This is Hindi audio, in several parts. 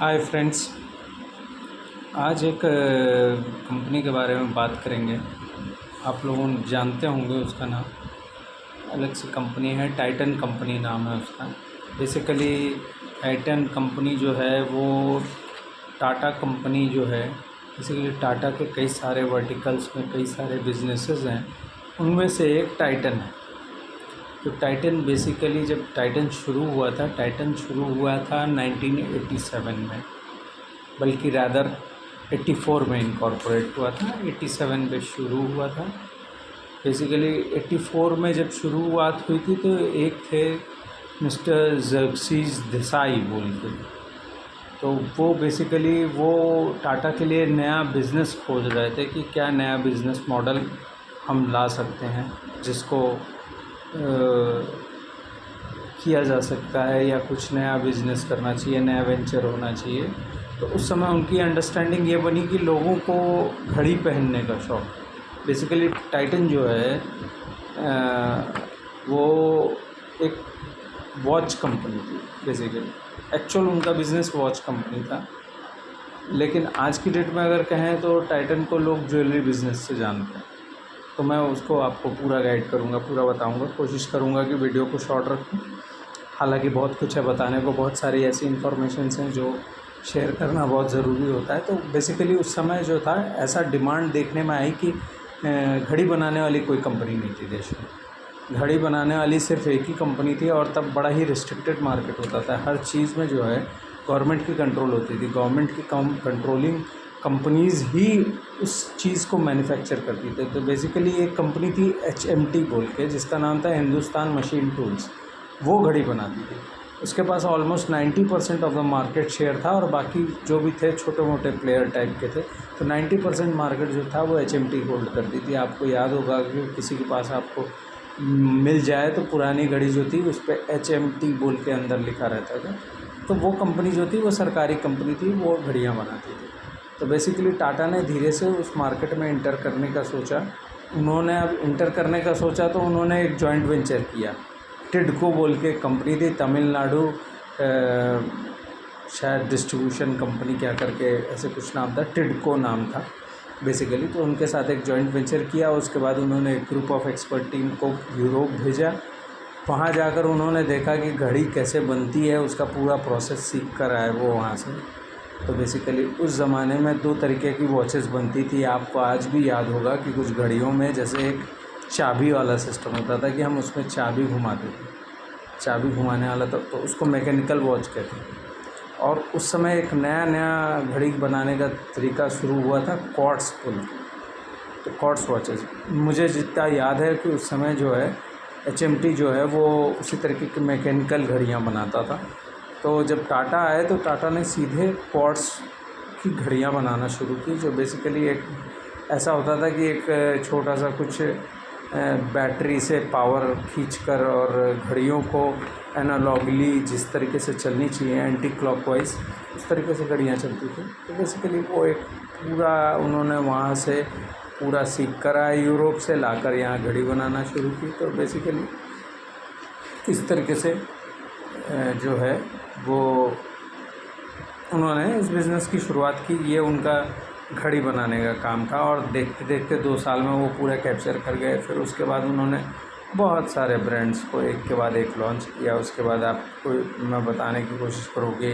Hi friends. आज एक कंपनी के बारे में बात करेंगे। आप लोगों जानते होंगे उसका नाम, अलग से कंपनी है, टाइटन कंपनी नाम है उसका। बेसिकली टाइटन कंपनी जो है वो टाटा कंपनी जो है, बेसिकली टाटा के कई सारे वर्टिकल्स में कई सारे बिजनेसेस हैं, उनमें से एक टाइटन है। तो टाइटन बेसिकली जब टाइटन शुरू हुआ था 1987 में, बल्कि रैदर 84 में इनकॉर्पोरेट हुआ था। 87 में शुरू हुआ था। बेसिकली 84 में जब शुरुआत हुई थी तो एक थे मिस्टर ज़र्क्सीज देसाई बोल के। तो वो बेसिकली वो टाटा के लिए नया बिज़नेस खोज रहे थे कि क्या नया बिज़नेस मॉडल हम ला सकते हैं जिसको किया जा सकता है, या कुछ नया बिज़नेस करना चाहिए, नया वेंचर होना चाहिए। तो उस समय उनकी अंडरस्टैंडिंग ये बनी कि लोगों को घड़ी पहनने का शौक़। बेसिकली टाइटन जो है वो एक वॉच कंपनी थी। बेसिकली एक्चुअल उनका बिज़नेस वॉच कंपनी था, लेकिन आज की डेट में अगर कहें तो टाइटन को लोग ज्वेलरी बिज़नेस से जानते हैं। तो मैं उसको आपको पूरा गाइड करूँगा, पूरा बताऊँगा। कोशिश करूँगा कि वीडियो को शॉर्ट रखूँ। हालांकि बहुत कुछ है बताने को, बहुत सारी ऐसी इन्फॉर्मेशंस हैं जो शेयर करना बहुत ज़रूरी होता है। तो बेसिकली उस समय जो था ऐसा डिमांड देखने में आई कि घड़ी बनाने वाली कोई कंपनी नहीं थी देश में। घड़ी बनाने वाली सिर्फ एक ही कंपनी थी, और तब बड़ा ही रिस्ट्रिक्टेड मार्केट होता था। हर चीज़ में जो है गवर्नमेंट की कंट्रोल होती थी। गवर्नमेंट की कंट्रोलिंग कंपनीज़ ही उस चीज़ को मैन्युफैक्चर करती थी। तो बेसिकली एक कंपनी थी HMT बोल के, जिसका नाम था हिंदुस्तान मशीन टूल्स। वो घड़ी बनाती थी। उसके पास almost 90% of the market share था, और बाकी जो भी थे छोटे मोटे प्लेयर टाइप के थे। तो 90% मार्केट जो था वो HMT होल्ड करती थी। आपको याद होगा कि किसी के पास आपको मिल जाए तो पुरानी घड़ी जो थी उस पर HMT बोल के अंदर लिखा रहता था। तो वो कंपनी जो थी वो सरकारी कंपनी थी, वो घड़ियाँ बनाती थी। तो बेसिकली टाटा ने धीरे से उस मार्केट में इंटर करने का सोचा। उन्होंने अब इंटर करने का सोचा तो उन्होंने एक जॉइंट वेंचर किया। टिडको बोल के कंपनी थी, तमिलनाडु शायद डिस्ट्रीब्यूशन कंपनी क्या करके ऐसे कुछ नाम था, टिडको नाम था बेसिकली। तो उनके साथ एक जॉइंट वेंचर किया। उसके बाद उन्होंने एक ग्रुप ऑफ एक्सपर्ट टीम को यूरोप भेजा। वहाँ जाकर उन्होंने देखा कि घड़ी कैसे बनती है, उसका पूरा प्रोसेस सीख कर आए वो वहाँ से। तो बेसिकली उस ज़माने में 2 तरीके की वॉचेस बनती थी। आपको आज भी याद होगा कि कुछ घड़ियों में जैसे एक चाबी वाला सिस्टम होता था कि हम उसमें चाबी घुमाते थे, चाबी घुमाने वाला। तो उसको मैकेनिकल वॉच कहते हैं। और उस समय एक नया घड़ी बनाने का तरीका शुरू हुआ था, क्वार्ट्स पुल। तो क्वार्ट्स वॉचेस मुझे जितना याद है कि उस समय जो है HMT जो है वो उसी तरीके की मैकेनिकल घड़ियाँ बनाता था। तो जब टाटा आए तो टाटा ने सीधे क्वार्ट्स की घड़ियाँ बनाना शुरू की, जो बेसिकली एक ऐसा होता था कि एक छोटा सा कुछ बैटरी से पावर खींचकर और घड़ियों को एनालॉगली जिस तरीके से चलनी चाहिए एंटी क्लॉकवाइज, उस तरीके से घड़ियाँ चलती थी। तो बेसिकली वो एक पूरा उन्होंने वहाँ से पूरा सीख कर आए, यूरोप से लाकर यहाँ घड़ी बनाना शुरू की। तो बेसिकली इस तरीके से जो है वो उन्होंने इस बिज़नेस की शुरुआत की। ये उनका घड़ी बनाने का काम था, और देखते देखते 2 साल में वो पूरा कैप्चर कर गए। फिर उसके बाद उन्होंने बहुत सारे ब्रांड्स को एक के बाद एक लॉन्च किया। उसके बाद आपको मैं बताने की कोशिश करूँ कि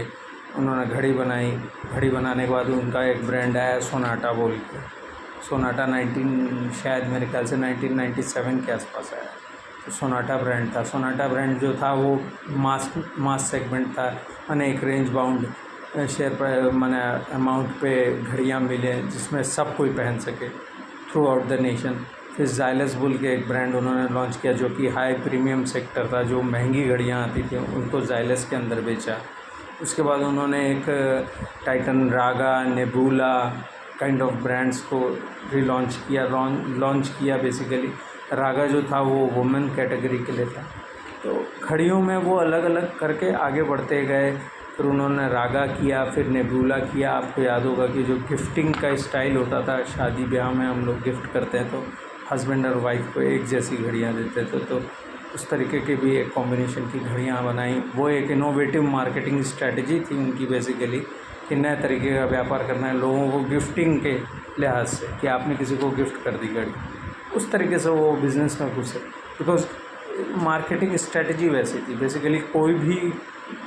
उन्होंने घड़ी बनाई। घड़ी बनाने के बाद उनका एक ब्रांड आया सोनाटा बोल के। सोनाटा शायद मेरे ख्याल से 1997 के आसपास आया। तो सोनाटा ब्रांड था। सोनाटा ब्रांड जो था वो मास सेगमेंट था। मैंने एक रेंज बाउंड शेयर पर मैंने अमाउंट पे घड़ियाँ मिले जिसमें सब कोई पहन सके थ्रू आउट द नेशन। फिर ज़ाइलस बुल के एक ब्रांड उन्होंने लॉन्च किया जो कि हाई प्रीमियम सेक्टर था, जो महंगी घड़ियाँ आती थी उनको ज़ाइलस के अंदर बेचा। उसके बाद उन्होंने एक Titan, Raga, nebula kind of brands को रीलॉन्च किया, लॉन्च किया। बेसिकली रागा जो था वो वुमेन कैटेगरी के लिए था। तो घड़ियों में वो अलग अलग करके आगे बढ़ते गए। फिर उन्होंने रागा किया, फिर नेबुला किया। आपको याद होगा कि जो गिफ्टिंग का स्टाइल होता था, शादी ब्याह में हम लोग गिफ्ट करते हैं तो हस्बैंड और वाइफ को एक जैसी घड़ियाँ देते थे। तो उस तरीके की भी एक कॉम्बिनेशन की घड़ियाँ बनाई। वो एक इनोवेटिव मार्केटिंग स्ट्रैटेजी थी उनकी बेसिकली, कि नए तरीके का व्यापार करना है लोगों को गिफ्टिंग के लिहाज से, कि आपने किसी को गिफ्ट कर दी घड़ी, उस तरीके से वो बिज़नेस में घुसे। बिकॉज़ मार्केटिंग स्ट्रैटेजी वैसी थी बेसिकली, कोई भी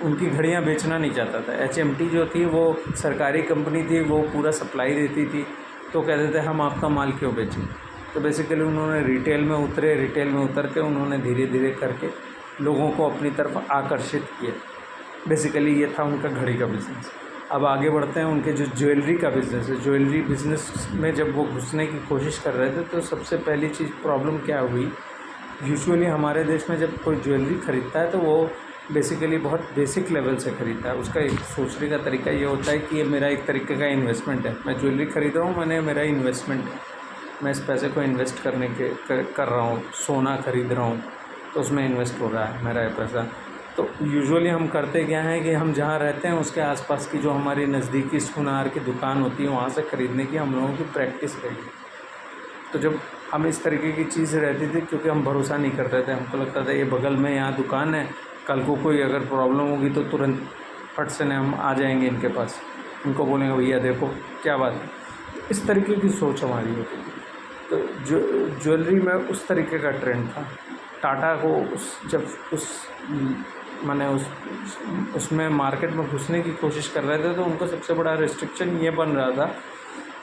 उनकी घड़ियाँ बेचना नहीं चाहता था। एचएमटी जो थी वो सरकारी कंपनी थी, वो पूरा सप्लाई देती थी, तो कहते थे हम आपका माल क्यों बेचें। तो बेसिकली उन्होंने रिटेल में उतरे, रिटेल में उतर के उन्होंने धीरे धीरे करके लोगों को अपनी तरफ आकर्षित किया। बेसिकली ये था उनका घड़ी का बिज़नेस। अब आगे बढ़ते हैं, उनके जो ज्वेलरी का बिज़नेस है, ज्वेलरी बिज़नेस में जब वो घुसने की कोशिश कर रहे थे तो सबसे पहली चीज़ प्रॉब्लम क्या हुई, यूजुअली हमारे देश में जब कोई ज्वेलरी ख़रीदता है तो वो बेसिकली बहुत बेसिक लेवल से ख़रीदता है। उसका एक सोचने का तरीका ये होता है कि ये मेरा एक तरीके का इन्वेस्टमेंट है, मैं ज्वेलरी ख़रीद रहा हूँ, मेरा इन्वेस्टमेंट है, मैं इस पैसे को इन्वेस्ट करने के कर रहा हूँ। सोना ख़रीद रहा हूँ तो उसमें इन्वेस्ट हो रहा है मेरा ये पैसा। तो यूजुअली हम करते क्या हैं कि हम जहाँ रहते हैं उसके आसपास की जो हमारी नज़दीकी सुनार की दुकान होती है वहाँ से ख़रीदने की हम लोगों की प्रैक्टिस रही। तो जब हम इस तरीके की चीज़ रहती थी, क्योंकि हम भरोसा नहीं करते थे, हमको लगता था ये बगल में यहाँ दुकान है, कल को कोई अगर प्रॉब्लम होगी तो तुरंत फट से हम आ जाएंगे इनके पास, इनको बोलेंगे भैया देखो क्या बात है। इस तरीके की सोच हमारी होती थी। तो ज्वेलरी में उस तरीके का ट्रेंड था। टाटा को उसमें मार्केट में घुसने की कोशिश कर रहे थे तो उनको सबसे बड़ा रिस्ट्रिक्शन ये बन रहा था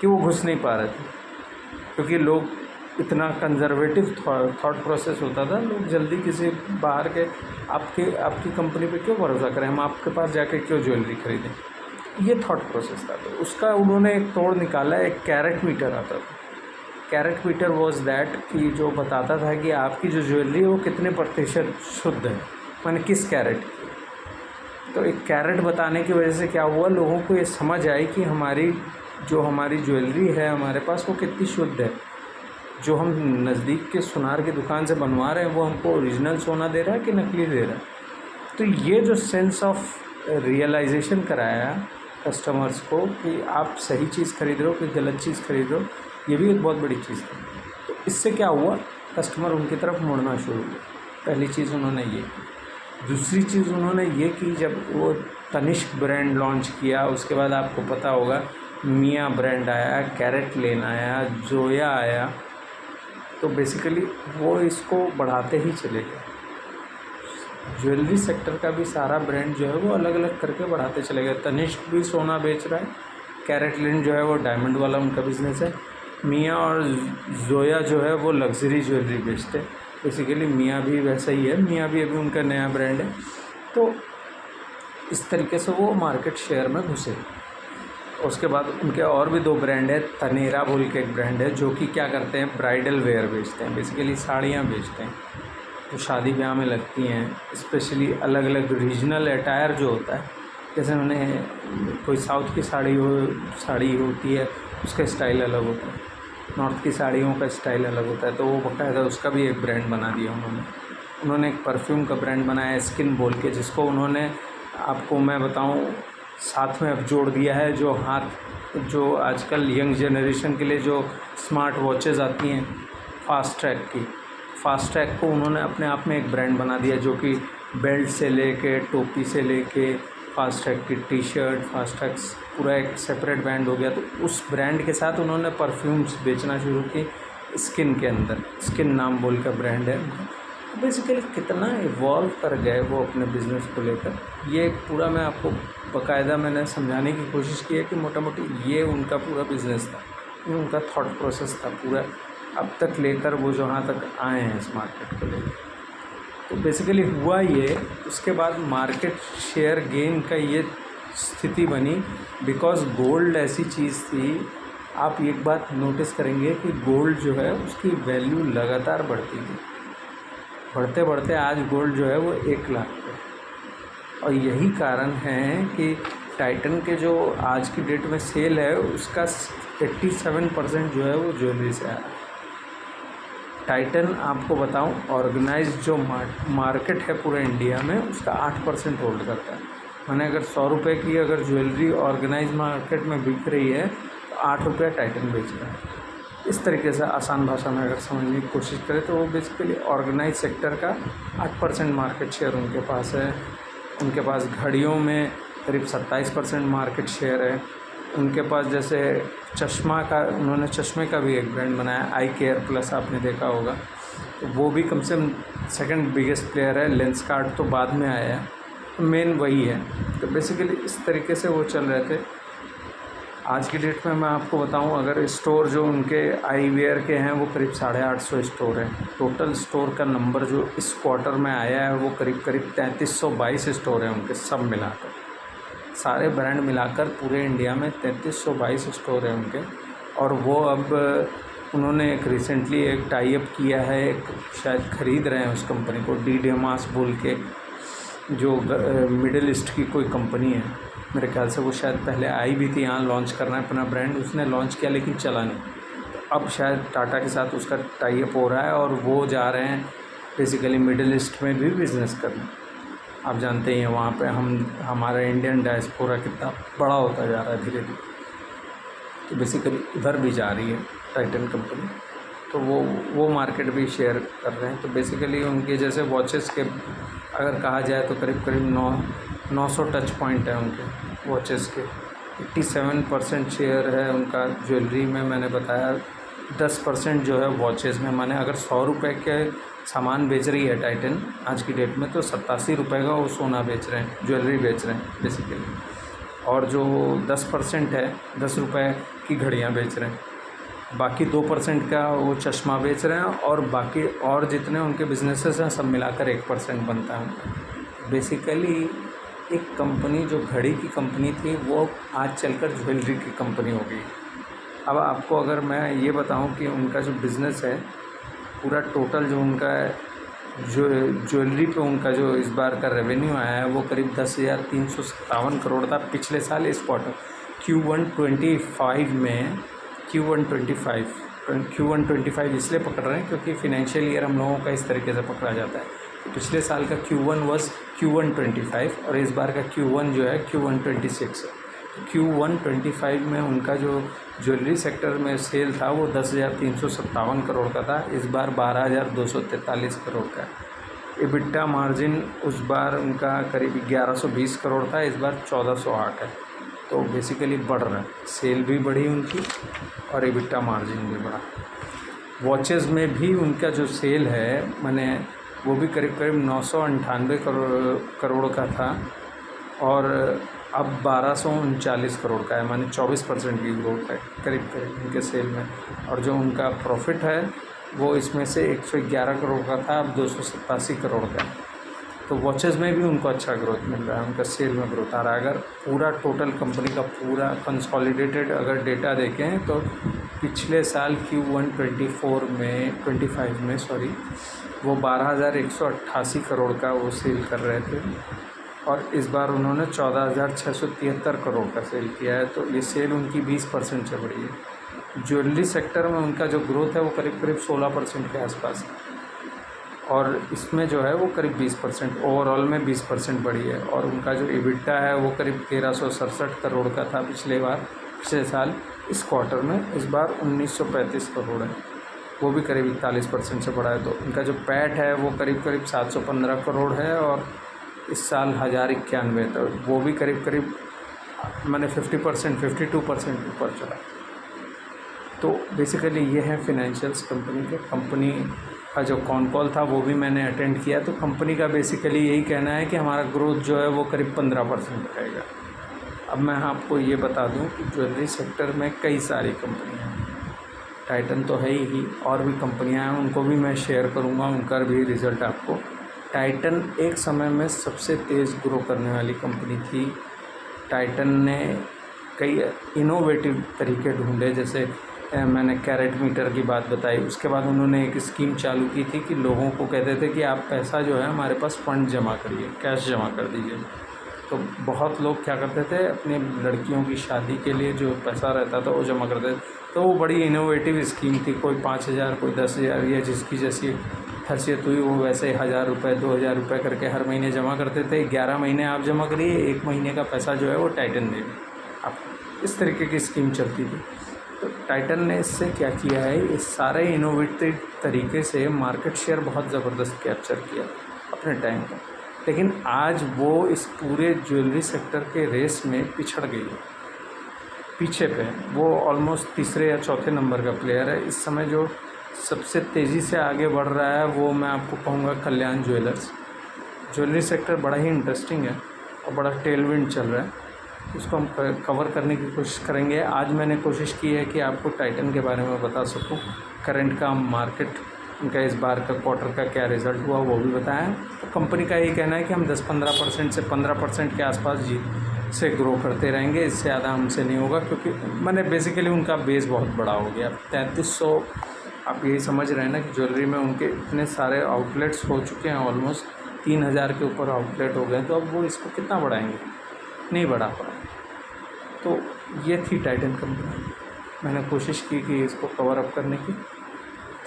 कि वो घुस नहीं पा रहे थे, क्योंकि लोग इतना कंजर्वेटिव थॉट प्रोसेस होता था। लोग जल्दी किसी बाहर के आपकी कंपनी पे क्यों भरोसा करें, हम आपके पास जाके क्यों ज्वेलरी खरीदें, ये थॉट प्रोसेस था। तो उसका उन्होंने एक तोड़ निकाला, एक कैरेट मीटर आता था। कैरेट मीटर वॉज दैट कि जो बताता था कि आपकी जो ज्वेलरी है वो कितने प्रतिशत शुद्ध है, माने किस कैरेट की। तो एक कैरेट बताने की वजह से क्या हुआ, लोगों को ये समझ आई कि हमारी ज्वेलरी है हमारे पास वो कितनी शुद्ध है। जो हम नज़दीक के सुनार की दुकान से बनवा रहे हैं वो हमको ओरिजिनल सोना दे रहा है कि नकली दे रहा है। तो ये जो सेंस ऑफ रियलाइजेशन कराया कस्टमर्स को कि आप सही चीज़ खरीद रहे हो कि गलत चीज़ खरीद रहे हो, ये भी एक बहुत बड़ी चीज़ थी। तो इससे क्या हुआ, कस्टमर उनकी तरफ मुड़ना शुरू हुआ। पहली चीज़ उन्होंने ये की। दूसरी चीज़ उन्होंने ये की, जब वो तनिष्क ब्रांड लॉन्च किया उसके बाद आपको पता होगा मियाँ ब्रांड आया, कैरेट लेन आया, जोया आया, तो बेसिकली वो इसको बढ़ाते ही चले गए। ज्वेलरी सेक्टर का भी सारा ब्रांड जो है वो अलग अलग करके बढ़ाते चले गए। तनिष्क भी सोना बेच रहा है, कैरेट लेन जो है वो डायमंड वाला उनका बिज़नेस है, मियाँ और जोया जो है वो लग्जरी ज्वेलरी बेचते हैं। बेसिकली मियाँ भी वैसा ही है, मियाँ भी अभी उनका नया ब्रांड है। तो इस तरीके से वो मार्केट शेयर में घुसे। उसके बाद उनके और भी 2 ब्रांड है, तनेरा बोल के एक ब्रांड है जो कि क्या करते हैं, ब्राइडल वेयर बेचते हैं, बेसिकली साड़ियाँ बेचते हैं जो शादी ब्याह में लगती हैं। स्पेशली अलग अलग रीजनल अटायर जो होता है, जैसे उन्हें कोई साउथ की साड़ी होती है उसका स्टाइल अलग होता है, नॉर्थ की साड़ियों का स्टाइल अलग होता है, तो वो बाकायदा उसका भी एक ब्रांड बना दिया उन्होंने एक परफ्यूम का ब्रांड बनाया स्किन बोल के, जिसको उन्होंने आपको मैं बताऊं साथ में अब जोड़ दिया है। जो आजकल यंग जनरेशन के लिए जो स्मार्ट वॉचेज़ आती हैं फास्ट ट्रैक को उन्होंने अपने आप में एक ब्रांड बना दिया, जो कि बेल्ट से लेके टोपी से लेके फास्ट ट्रैक की टी शर्ट, फास्ट ट्रैक पूरा एक सेपरेट ब्रांड हो गया। तो उस ब्रांड के साथ उन्होंने परफ्यूम्स बेचना शुरू की स्किन के अंदर, स्किन नाम बोल का ब्रांड है। तो बेसिकली कितना इवॉल्व कर गए वो अपने बिज़नेस को लेकर, ये पूरा मैं आपको बाकायदा मैंने समझाने की कोशिश की है कि मोटा मोटी ये उनका पूरा बिज़नेस था, ये उनका थॉट प्रोसेस था पूरा, अब तक लेकर वो जहाँ तक आए हैं इस मार्केट को लेकर। तो बेसिकली हुआ ये, उसके बाद मार्केट शेयर गेन का ये स्थिति बनी बिकॉज़ गोल्ड ऐसी चीज़ थी। आप एक बात नोटिस करेंगे कि गोल्ड जो है उसकी वैल्यू लगातार बढ़ती थी, बढ़ते बढ़ते आज गोल्ड जो है वो 1 लाख पे। और यही कारण है कि टाइटन के जो आज की डेट में सेल है उसका 87% जो है वो ज्वेलरी से आया। टाइटन आपको बताऊं ऑर्गेनाइज जो मार्केट है पूरे इंडिया में उसका 8% होल्ड करता है। मैंने अगर 100 रुपये की अगर ज्वेलरी ऑर्गेनाइज मार्केट में बिक रही है तो 8 रुपया टाइटन बेच रहा है। इस तरीके से आसान भाषा में अगर समझने की कोशिश करें तो वो बेसिकली ऑर्गेनाइज सेक्टर का 8% मार्केट शेयर उनके पास है। उनके पास घड़ियों में करीब 27% मार्केट शेयर है। उनके पास जैसे चश्मा का, उन्होंने चश्मे का भी एक ब्रांड बनाया, आई केयर प्लस, आपने देखा होगा, तो वो भी कम से कम सेकंड बिगेस्ट प्लेयर है। लेंसकार्ट तो बाद में आया है, तो मेन वही है। तो बेसिकली इस तरीके से वो चल रहे थे। आज की डेट में मैं आपको बताऊं, अगर स्टोर जो उनके आई वेयर के हैं वो करीब 850 स्टोर हैं। टोटल स्टोर का नंबर जो इस क्वार्टर में आया है वो करीब 3322 स्टोर हैं उनके, सब मिलाकर, सारे ब्रांड मिलाकर पूरे इंडिया में 3322 स्टोर हैं उनके। और वो अब उन्होंने एक रिसेंटली एक टाई अप किया है, एक शायद ख़रीद रहे हैं उस कंपनी को, डी डेमास बोल के, जो मिडिल ईस्ट की कोई कंपनी है। मेरे ख्याल से वो शायद पहले आई भी थी यहाँ लॉन्च करना है अपना ब्रांड, उसने लॉन्च किया लेकिन चला नहीं। तो अब शायद टाटा के साथ उसका टाई अप हो रहा है और वो जा रहे हैं बेसिकली मिडिल ईस्ट में भी बिज़नेस करने। आप जानते ही हैं वहाँ पे हमारा इंडियन डायस्पोरा कितना बड़ा होता जा रहा है धीरे धीरे, तो बेसिकली उधर भी जा रही है टाइटन कंपनी। तो वो मार्केट भी शेयर कर रहे हैं। तो बेसिकली उनके जैसे वॉचेस के अगर कहा जाए तो करीब करीब 900 टच पॉइंट है उनके वॉचेस के। 87% शेयर है उनका ज्वेलरी में, मैंने बताया 10% जो है वॉचेस में। माने अगर 100 रुपये के सामान बेच रही है टाइटन आज की डेट में, तो 87 रुपये का वो सोना बेच रहे हैं, ज्वेलरी बेच रहे हैं बेसिकली। और जो 10% है, 10 रुपये की घड़ियाँ बेच रहे हैं, बाकी 2% का वो चश्मा बेच रहे हैं, और बाकी और जितने उनके बिजनेसेस हैं सब मिलाकर 1% बनता है। बेसिकली एक कंपनी जो घड़ी की कंपनी थी वो आज चलकर ज्वेलरी की कंपनी हो गई। अब आपको अगर मैं ये बताऊं कि उनका जो बिज़नेस है पूरा टोटल जो उनका जो ज्वेलरी पे उनका जो इस बार का रेवेन्यू आया है वो करीब 10,357 करोड़ था पिछले साल इस क्वार्टर Q1 25 में। Q1 25 इसलिए पकड़ रहे हैं क्योंकि फिनेंशियल ईयर हम लोगों का इस तरीके से पकड़ा जाता है। तो पिछले साल का Q1 25 और इस बार का Q1 जो है Q1 26 है। Q1 25 में उनका जो ज्वेलरी सेक्टर में सेल था वो 10,357 करोड़ का था, इस बार 12,243 करोड़ का है। EBITDA मार्जिन उस बार उनका करीब 1120 करोड़ था, इस बार 1408 है। तो बेसिकली बढ़ रहा है, सेल भी बढ़ी उनकी और EBITDA मार्जिन भी बढ़ा। वॉचेस में भी उनका जो सेल है माने वो भी करीब करीब 998 करोड़ का था और अब 1239 करोड़ का है, माने 24% की ग्रोथ है करीब करीब उनके सेल में। और जो उनका प्रॉफिट है वो इसमें से 111 करोड़ का था, अब 287 करोड़ का है। तो वॉचेस में भी उनको अच्छा ग्रोथ मिल रहा है, उनका सेल में ग्रोथ आ रहा है। अगर पूरा टोटल कंपनी का पूरा कंसोलिडेटेड अगर डेटा देखें तो पिछले साल Q1 25 में वो 12,188 करोड़ का वो सेल कर रहे थे और इस बार उन्होंने 14,673 करोड़ का सेल किया है। तो ये सेल उनकी 20% से बढ़ी है। ज्वेलरी सेक्टर में उनका जो ग्रोथ है वो करीब करीब 16% के आसपास है और इसमें जो है वो करीब 20%, ओवरऑल में 20% बढ़ी है। और उनका जो EBITDA है वो करीब 1367 करोड़ का था पिछले साल इस क्वार्टर में, इस बार 1935 करोड़ है, वो भी करीब 41% से बढ़ा है। तो उनका जो पैट है वो करीब करीब 715 करोड़ है और इस साल 1091, तो वो भी करीब करीब मैंने 50% 52% ऊपर चला। तो बेसिकली ये है फिनेंशियल्स कंपनी के। कंपनी का जो कॉन कॉल था वो भी मैंने अटेंड किया, तो कंपनी का बेसिकली यही कहना है कि हमारा ग्रोथ जो है वो करीब 15% रहेगा। अब मैं आपको ये बता दूं कि ज्वेलरी सेक्टर में कई सारी कंपनियां हैं, टाइटन तो है ही और भी कंपनियां हैं, उनको भी मैं शेयर करूंगा, उनका भी रिज़ल्ट आपको। टाइटन एक समय में सबसे तेज़ ग्रो करने वाली कंपनी थी। टाइटन ने कई इनोवेटिव तरीके ढूंढे, जैसे मैंने कैरेट मीटर की बात बताई। उसके बाद उन्होंने एक स्कीम चालू की थी कि लोगों को कहते थे कि आप पैसा जो है हमारे पास फ़ंड जमा करिए, कैश जमा कर दीजिए। तो बहुत लोग क्या करते थे, अपने लड़कियों की शादी के लिए जो पैसा रहता था वो जमा करते थे। तो वो बड़ी इनोवेटिव स्कीम थी, कोई 5,000 कोई 10,000 या जिसकी जैसी हैसियत हुई वो वैसे 1,000 रुपये 2,000 रुपये करके हर महीने जमा करते थे। 11 महीने आप जमा करिए, 1 महीने का पैसा जो है वो टाइटन देगी आपको, इस तरीके की स्कीम चलती थी। तो टाइटन ने इससे क्या किया है, इस सारे इनोवेटिव तरीके से मार्केट शेयर बहुत ज़बरदस्त कैप्चर किया अपने टाइम पर, लेकिन आज वो इस पूरे ज्वेलरी सेक्टर के रेस में पिछड़ गई है, पीछे पे है। वो ऑलमोस्ट तीसरे या चौथे नंबर का प्लेयर है इस समय। जो सबसे तेज़ी से आगे बढ़ रहा है वो मैं आपको कहूँगा कल्याण ज्वेलर्स। ज्वेलरी सेक्टर बड़ा ही इंटरेस्टिंग है और बड़ा टेलविंड चल रहा है, उसको हम कवर करने की कोशिश करेंगे। आज मैंने कोशिश की है कि आपको टाइटन के बारे में बता सकूं, करंट का मार्केट, उनका इस बार का क्वार्टर का क्या रिज़ल्ट हुआ वो भी बताएं। तो कंपनी का यही कहना है कि हम 10-15% से 15% के आसपास जी से ग्रो करते रहेंगे, इससे ज़्यादा हमसे नहीं होगा, क्योंकि मैंने बेसिकली उनका बेस बहुत बड़ा हो गया। 3300 आप यही समझ रहे हैं ना कि ज्वेलरी में उनके इतने सारे आउटलेट्स हो चुके हैं, ऑलमोस्ट 3000 के ऊपर आउटलेट हो गए, तो अब वो इसको कितना बढ़ाएंगे, नहीं बढ़ा पाए। तो ये थी टाइटन कंपनी, मैंने कोशिश की कि इसको कवर अप करने की।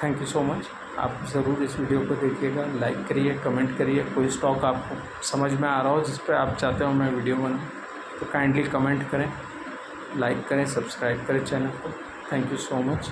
Thank you so much. आप ज़रूर इस वीडियो को देखिएगा, लाइक करिए, कमेंट करिए। कोई स्टॉक आपको समझ में आ रहा हो जिस पर आप चाहते हो मैं वीडियो बनाऊँ तो काइंडली कमेंट करें, लाइक करें, सब्सक्राइब करें चैनल को। Thank you so much.